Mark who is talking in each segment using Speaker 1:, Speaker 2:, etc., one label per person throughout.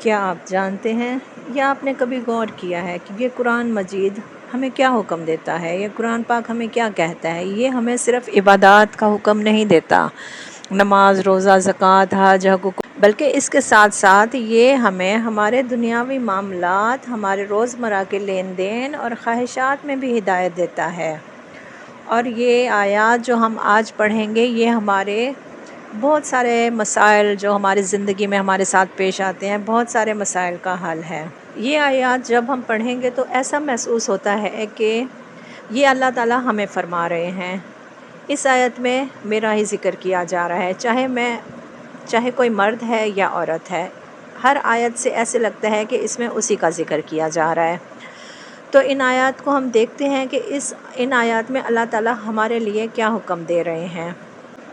Speaker 1: کیا آپ جانتے ہیں یا آپ نے کبھی غور کیا ہے کہ یہ قرآن مجید ہمیں کیا حکم دیتا ہے؟ یہ قرآن پاک ہمیں کیا کہتا ہے؟ یہ ہمیں صرف عبادات کا حکم نہیں دیتا، نماز، روزہ، زکوٰۃ، حج، حقوق، بلکہ اس کے ساتھ ساتھ یہ ہمیں ہمارے دنیاوی معاملات، ہمارے روزمرہ کے لین دین اور خواہشات میں بھی ہدایت دیتا ہے۔ اور یہ آیات جو ہم آج پڑھیں گے یہ ہمارے بہت سارے مسائل جو ہماری زندگی میں ہمارے ساتھ پیش آتے ہیں، بہت سارے مسائل کا حل ہے۔ یہ آیات جب ہم پڑھیں گے تو ایسا محسوس ہوتا ہے کہ یہ اللہ تعالیٰ ہمیں فرما رہے ہیں۔ اس آیت میں میرا ہی ذکر کیا جا رہا ہے، چاہے کوئی مرد ہے یا عورت ہے، ہر آیت سے ایسے لگتا ہے کہ اس میں اسی کا ذکر کیا جا رہا ہے۔ تو ان آیات کو ہم دیکھتے ہیں کہ ان آیات میں اللہ تعالیٰ ہمارے لیے کیا حکم دے رہے ہیں۔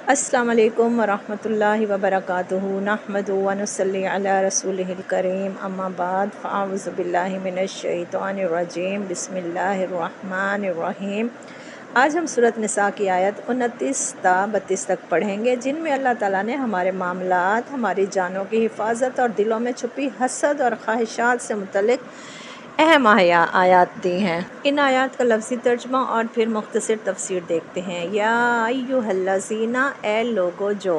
Speaker 1: السلام علیکم ورحمۃ اللہ وبرکاتہ، نحمدہ ونصلی علی رسولہ الکریم، اما بعد فاعوذ باللہ من الشیطان الرجیم، بسم اللہ الرحمن الرحیم۔ آج ہم سورۃ نساء کی آیت 29 تا 32 تک پڑھیں گے، جن میں اللہ تعالیٰ نے ہمارے معاملات، ہماری جانوں کی حفاظت اور دلوں میں چھپی حسد اور خواہشات سے متعلق اہم آیات دی ہیں۔ ان آیات کا لفظی ترجمہ اور پھر مختصر تفسیر دیکھتے ہیں۔ یا ایھا الذین، اے لوگو جو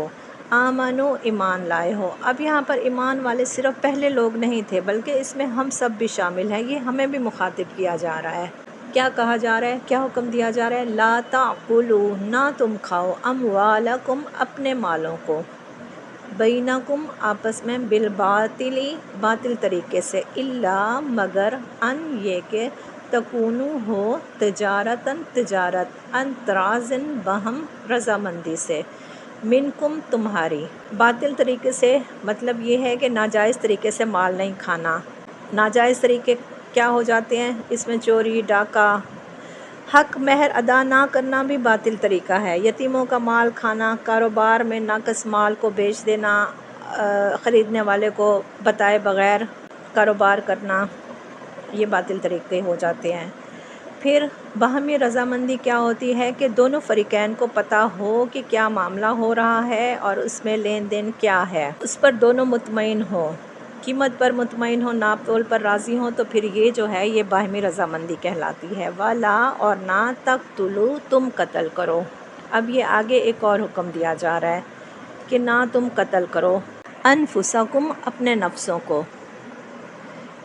Speaker 1: آمنو، ایمان لائے ہو۔ اب یہاں پر ایمان والے صرف پہلے لوگ نہیں تھے، بلکہ اس میں ہم سب بھی شامل ہیں، یہ ہمیں بھی مخاطب کیا جا رہا ہے۔ کیا کہا جا رہا ہے؟ کیا حکم دیا جا رہا ہے؟ لا تاکلوا، نہ تم کھاؤ، اموالکم، اپنے مالوں کو، بینکم، آپس میں، بالباطل، باطل طریقے سے، الا، مگر، ان، یہ کہ، تکونو، ہو، تجارتاً، تجارت، ان تراضٍ، باہم رضامندی سے، منکم، تمہاری۔ باطل طریقے سے مطلب یہ ہے کہ ناجائز طریقے سے مال نہیں کھانا۔ ناجائز طریقے کیا ہو جاتے ہیں؟ اس میں چوری، ڈاکہ، حق مہر ادا نہ کرنا بھی باطل طریقہ ہے، یتیموں کا مال کھانا، کاروبار میں ناقص مال کو بیچ دینا، خریدنے والے کو بتائے بغیر کاروبار کرنا، یہ باطل طریقے ہو جاتے ہیں۔ پھر باہمی رضامندی کیا ہوتی ہے کہ دونوں فریقین کو پتہ ہو کہ کیا معاملہ ہو رہا ہے اور اس میں لین دین کیا ہے، اس پر دونوں مطمئن ہوں، قیمت پر مطمئن ہوں، ناپ تول پر راضی ہوں، تو پھر یہ جو ہے یہ باہمی رضامندی کہلاتی ہے۔ وَلَا، اور نہ، تقتلوا، تم قتل کرو۔ اب یہ آگے ایک اور حکم دیا جا رہا ہے کہ نہ تم قتل کرو، انفسکم، اپنے نفسوں کو،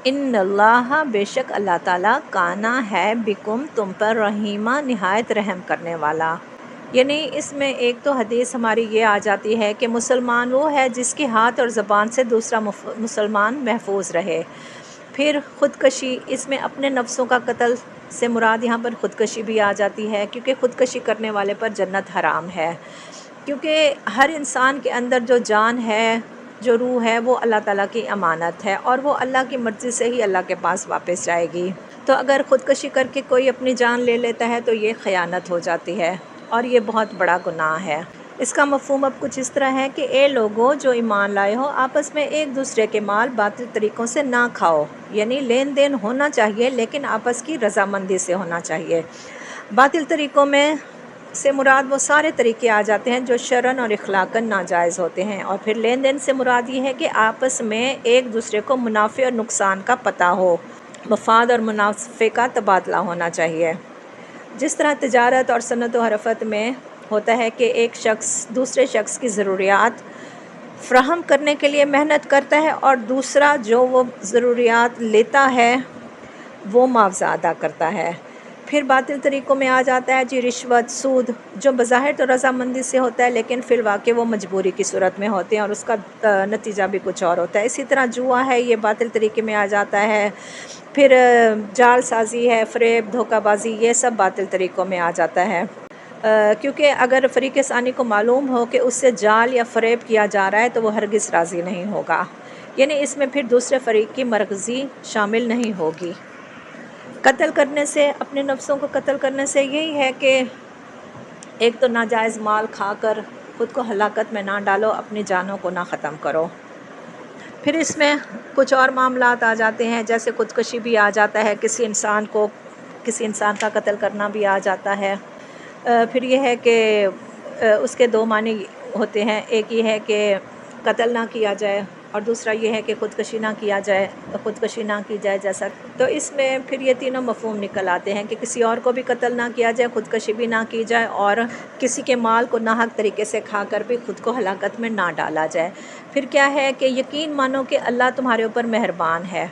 Speaker 1: ان اللہ، بے شک اللہ تعالیٰ، کانا، ہے، بکم، تم پر، رحیمہ، نہایت رحم کرنے والا۔ یعنی اس میں ایک تو حدیث ہماری یہ آ جاتی ہے کہ مسلمان وہ ہے جس کے ہاتھ اور زبان سے دوسرا مسلمان محفوظ رہے۔ پھر خودکشی، اس میں اپنے نفسوں کا قتل سے مراد یہاں پر خودکشی بھی آ جاتی ہے، کیونکہ خودکشی کرنے والے پر جنت حرام ہے، کیونکہ ہر انسان کے اندر جو جان ہے، جو روح ہے، وہ اللہ تعالیٰ کی امانت ہے، اور وہ اللہ کی مرضی سے ہی اللہ کے پاس واپس جائے گی۔ تو اگر خودکشی کر کے کوئی اپنی جان لے لیتا ہے تو یہ خیانت ہو جاتی ہے، اور یہ بہت بڑا گناہ ہے۔ اس کا مفہوم اب کچھ اس طرح ہے کہ اے لوگو جو ایمان لائے ہو، آپس میں ایک دوسرے کے مال باطل طریقوں سے نہ کھاؤ، یعنی لین دین ہونا چاہیے لیکن آپس کی رضامندی سے ہونا چاہیے۔ باطل طریقوں میں سے مراد وہ سارے طریقے آ جاتے ہیں جو شرعاً اور اخلاقاً ناجائز ہوتے ہیں، اور پھر لین دین سے مراد یہ ہے کہ آپس میں ایک دوسرے کو منافع اور نقصان کا پتہ ہو، مفاد اور منافع کا تبادلہ ہونا چاہیے۔ جس طرح تجارت اور صنعت و حرفت میں ہوتا ہے کہ ایک شخص دوسرے شخص کی ضروریات فراہم کرنے کے لیے محنت کرتا ہے، اور دوسرا جو وہ ضروریات لیتا ہے وہ معاوضہ ادا کرتا ہے۔ پھر باطل طریقوں میں آ جاتا ہے جی رشوت، سود، جو بظاہر تو رضامندی سے ہوتا ہے لیکن فی الواقع وہ مجبوری کی صورت میں ہوتے ہیں اور اس کا نتیجہ بھی کچھ اور ہوتا ہے۔ اسی طرح جوا ہے، یہ باطل طریقے میں آ جاتا ہے۔ پھر جال سازی ہے، فریب، دھوکہ بازی، یہ سب باطل طریقوں میں آ جاتا ہے، کیونکہ اگر فریق ثانی کو معلوم ہو کہ اس سے جال یا فریب کیا جا رہا ہے تو وہ ہرگز راضی نہیں ہوگا، یعنی اس میں پھر دوسرے فریق کی مرضی شامل نہیں ہوگی۔ قتل کرنے سے، اپنے نفسوں کو قتل کرنے سے یہی ہے کہ ایک تو ناجائز مال کھا کر خود کو ہلاکت میں نہ ڈالو، اپنی جانوں کو نہ ختم کرو۔ پھر اس میں کچھ اور معاملات آ جاتے ہیں، جیسے خودکشی بھی آ جاتا ہے، کسی انسان کا قتل کرنا بھی آ جاتا ہے۔ پھر یہ ہے کہ اس کے دو معنی ہوتے ہیں، ایک یہ ہے کہ قتل نہ کیا جائے اور دوسرا یہ ہے کہ خودکشی نہ کیا جائے، خودکشی نہ کی جائے جیسا، تو اس میں پھر یہ تینوں مفہوم نکل آتے ہیں کہ کسی اور کو بھی قتل نہ کیا جائے، خودکشی بھی نہ کی جائے، اور کسی کے مال کو ناحق طریقے سے کھا کر بھی خود کو ہلاکت میں نہ ڈالا جائے۔ پھر کیا ہے کہ یقین مانو کہ اللہ تمہارے اوپر مہربان ہے،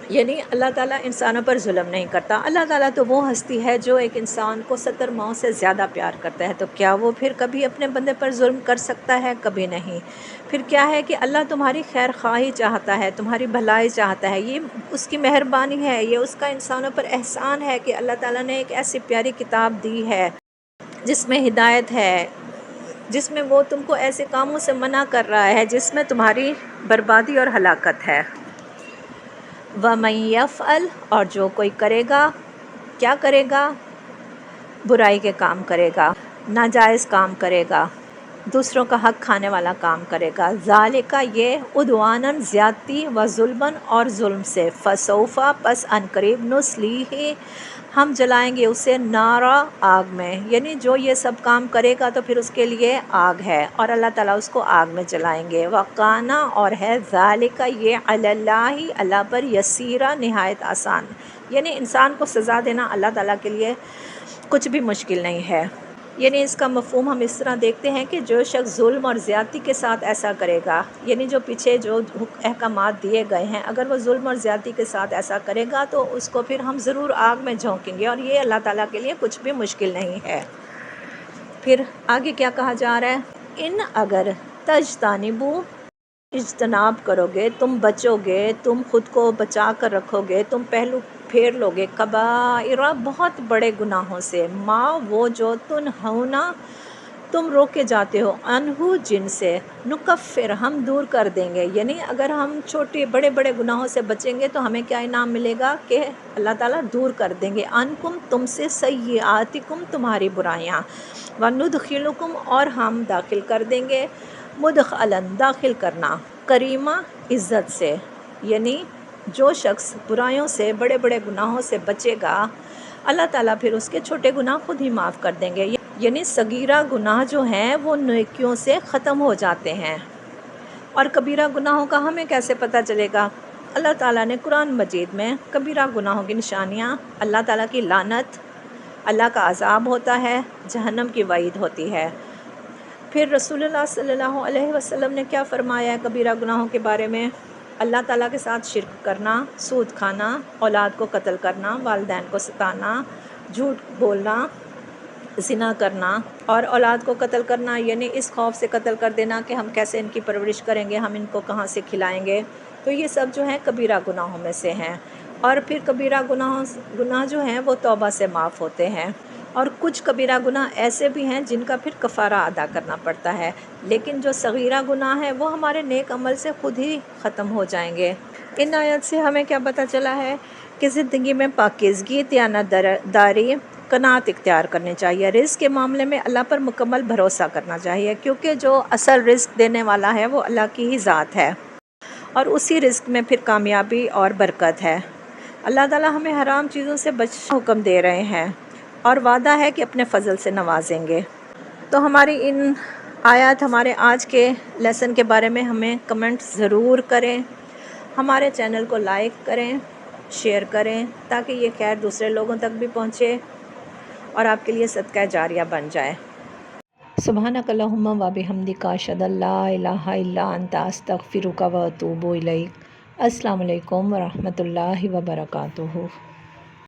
Speaker 1: یعنی اللہ تعالیٰ انسانوں پر ظلم نہیں کرتا۔ اللہ تعالیٰ تو وہ ہستی ہے جو ایک انسان کو 70 ماؤں سے زیادہ پیار کرتا ہے، تو کیا وہ پھر کبھی اپنے بندے پر ظلم کر سکتا ہے؟ کبھی نہیں۔ پھر کیا ہے کہ اللہ تمہاری خیر خواہی چاہتا ہے، تمہاری بھلائی چاہتا ہے، یہ اس کی مہربانی ہے، یہ اس کا انسانوں پر احسان ہے کہ اللہ تعالیٰ نے ایک ایسی پیاری کتاب دی ہے جس میں ہدایت ہے، جس میں وہ تم کو ایسے کاموں سے منع کر رہا ہے جس میں تمہاری بربادی اور ہلاکت ہے۔ وَمَن يَفْعَلْ، اور جو کوئی کرے گا، کیا کرے گا؟ برائی کے کام کرے گا، ناجائز کام کرے گا، دوسروں کا حق کھانے والا کام کرے گا، ذالکہ یہ عدواناً زیادتی و ظلماً اور ظلم سے، فسوف پس ان قریب نصلیہ ہم جلائیں گے اسے نارا آگ میں، یعنی جو یہ سب کام کرے گا تو پھر اس کے لیے آگ ہے اور اللہ تعالیٰ اس کو آگ میں جلائیں گے۔ وَقَانَ، اور ہے ذَلِكَ یہ علی اللہ، اللہ پر یسیرا نہایت آسان، یعنی انسان کو سزا دینا اللہ تعالیٰ کے لیے کچھ بھی مشکل نہیں ہے۔ یعنی اس کا مفہوم ہم اس طرح دیکھتے ہیں کہ جو شخص ظلم اور زیادتی کے ساتھ ایسا کرے گا، یعنی جو پیچھے جو احکامات دیے گئے ہیں، اگر وہ ظلم اور زیادتی کے ساتھ ایسا کرے گا تو اس کو پھر ہم ضرور آگ میں جھونکیں گے، اور یہ اللہ تعالیٰ کے لیے کچھ بھی مشکل نہیں ہے۔ پھر آگے کیا کہا جا رہا ہے؟ ان اگر تجتنبو، اجتناب کرو گے، تم بچو گے، تم خود کو بچا کر رکھو گے، تم پہلو پھیر لو گے کبائر، بہت بڑے گناہوں سے، ما وہ جو تنہونا تم روکے جاتے ہو، انہو جن سے، نکفر ہم دور کر دیں گے، یعنی اگر ہم چھوٹے بڑے بڑے گناہوں سے بچیں گے تو ہمیں کیا انعام ملے گا کہ اللہ تعالیٰ دور کر دیں گے، انکم تم سے، سیئاتکم تمہاری برائیاں، وندخلکم اور ہم داخل کر دیں گے، مدخلاً داخل کرنا، کریمہ عزت سے، یعنی جو شخص برائیوں سے بڑے بڑے گناہوں سے بچے گا اللہ تعالیٰ پھر اس کے چھوٹے گناہ خود ہی معاف کر دیں گے، یعنی صغیرہ گناہ جو ہیں وہ نیکیوں سے ختم ہو جاتے ہیں۔ اور کبیرہ گناہوں کا ہمیں کیسے پتہ چلے گا؟ اللہ تعالیٰ نے قرآن مجید میں کبیرہ گناہوں کی نشانیاں، اللہ تعالیٰ کی لعنت، اللہ کا عذاب ہوتا ہے، جہنم کی وعید ہوتی ہے۔ پھر رسول اللہ صلی اللہ علیہ وسلم نے کیا فرمایا ہے کبیرہ گناہوں کے بارے میں؟ اللہ تعالیٰ کے ساتھ شرک کرنا، سود کھانا، اولاد کو قتل کرنا، والدین کو ستانا، جھوٹ بولنا، زنا کرنا، اور اولاد کو قتل کرنا یعنی اس خوف سے قتل کر دینا کہ ہم کیسے ان کی پرورش کریں گے، ہم ان کو کہاں سے کھلائیں گے، تو یہ سب جو ہیں کبیرہ گناہوں میں سے ہیں۔ اور پھر کبیرہ گناہ جو ہیں وہ توبہ سے معاف ہوتے ہیں، اور کچھ کبیرہ گناہ ایسے بھی ہیں جن کا پھر کفارہ ادا کرنا پڑتا ہے، لیکن جو صغیرہ گناہ ہیں وہ ہمارے نیک عمل سے خود ہی ختم ہو جائیں گے۔ ان آیت سے ہمیں کیا پتہ چلا ہے کہ زندگی میں پاکیزگی، دیانت داری، قناعت اختیار کرنی چاہیے، رزق کے معاملے میں اللہ پر مکمل بھروسہ کرنا چاہیے، کیونکہ جو اصل رزق دینے والا ہے وہ اللہ کی ہی ذات ہے، اور اسی رزق میں پھر کامیابی اور برکت ہے۔ اللہ تعالیٰ ہمیں حرام چیزوں سے بچنے کا حکم دے رہے ہیں اور وعدہ ہے کہ اپنے فضل سے نوازیں گے۔ تو ہماری ان آیات، ہمارے آج کے لیسن کے بارے میں ہمیں کمنٹ ضرور کریں، ہمارے چینل کو لائک کریں، شیئر کریں تاکہ یہ خیر دوسرے لوگوں تک بھی پہنچے اور آپ کے لیے صدقہ جاریہ بن جائے۔ سبحانک اللہم و بحمدک، اشہد ان لا الہ الا انت، استغفرک و اتوب الیک۔ السلام علیکم ورحمۃ اللہ وبرکاتہ۔